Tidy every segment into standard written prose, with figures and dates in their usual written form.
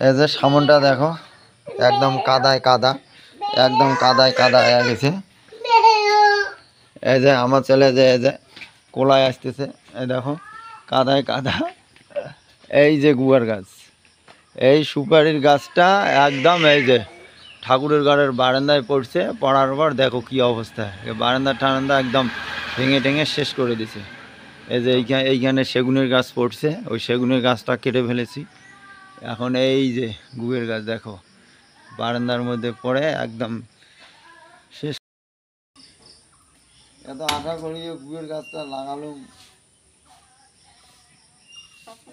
এই যে সামনটা দেখো একদম কাদায় কাদা, একদম কাদায় কাদা হয়ে গেছে। এই যে আমার ছেলে যে এই যে কোলায় আসতেছে, এই দেখো কাদায় কাদা। এই যে গুয়ার গাছ, এই সুপারির গাছটা একদম এই যে ঠাকুরের ঘরের বারান্দায় পড়ছে, পড়ার পর দেখো কি অবস্থা, বারান্দা টারান্দা একদম ভেঙে টেঙে শেষ করে দিছে। এই যে এইখানে সেগুনের গাছ পড়ছে, ওই সেগুনের গাছটা কেটে ফেলেছি। এখন এই যে গুয়ের গাছ দেখো বারান্দার মধ্যে পড়ে একদম শেষ। এত আশা করি গুয়ের গাছটা লাগালুম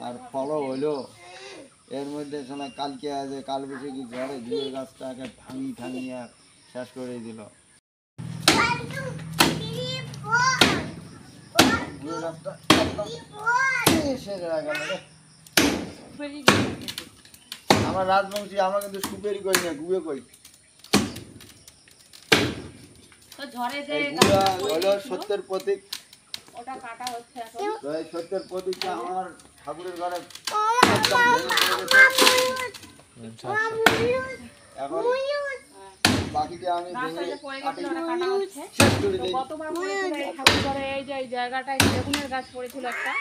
আর ফলও হইলো, এর মধ্যে শোনা কালকে আছে কাল বৈশাখী ঝড়ে গুয়ের গাছটাকে ভাঙিয়ে শেষ করে দিল। গুয়ের গাছটা শেষ হয়ে গেল রে। আমার রাজবংশী, আমরা কিন্তু সুপেরি করি না, গুয়ে করি। হলো সত্যের প্রতীক, সত্যের প্রতীকটা আমার ঠাকুরের ঘরে এখন বাকিটা আমি শেষ করে দিই। জায়গাটায় বেগুনের গাছ পড়েছিল একটা,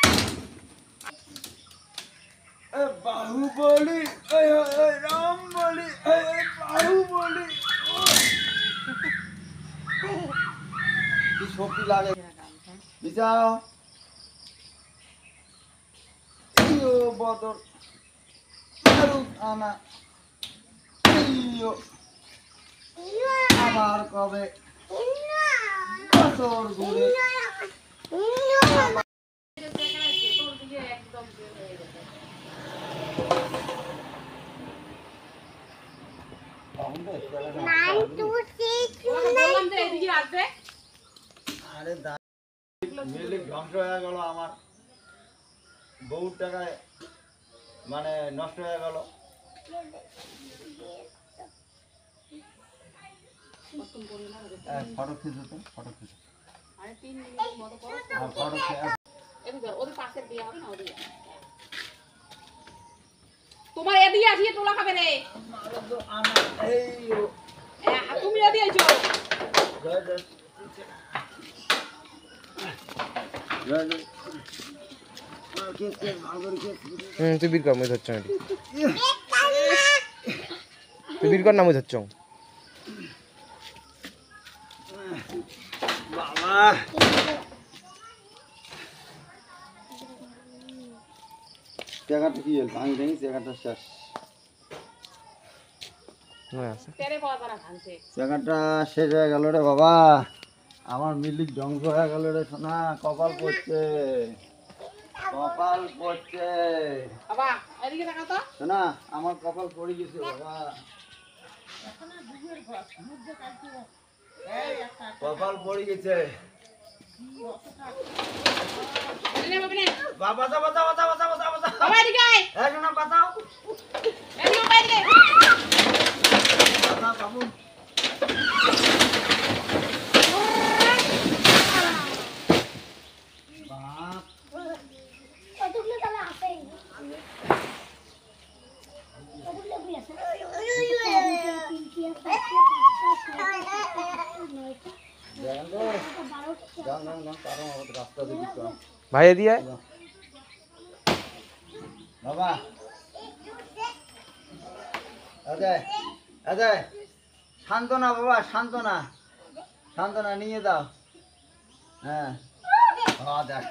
বাহুবলি রাম বলি, বাহুবলি কি শক্তি লাগে বিচাও বদর আনা আবার কবে বছর ঘুরে। ধ্বংস হয়ে গেল আমার, বহুত টাকায় মানে নষ্ট হয়ে গেল। ফটো খিচো তো, ফটো খিচো। তোমার এদিকে আসিয়ে তোলা খাবে রে, তুমি এদিকে আইছো। তুই বীর কর, মুই ধরছ না, তুই বীর কর না, মুই ধরছ। বাবা জায়গাটা কি হল, ভাঙি ভেঙে জায়গাটা শেষ, জায়গাটা শেষ হয়ে গেল রে বাবা। আমার মিলিক ধ্বংস হয়ে গেল রে সোনা, কপাল পড়ছে, কপাল পড়ছে সোনা, আমার কপাল পড়ে গেছে বাবা, কপাল পড়ে গেছে বাবা। বাঁচাও বাঁচাও বাঁচাও বাঁচাও বাঁচাও বাঁচাও, এই সোনা বাঁচাও বাঁচাও বাবু। ভাই এদিকে বাবা অজয়, অজয় শান্তনা বাবা, শান্তনা, শান্তনা নিয়ে দাও। হ্যাঁ দেখ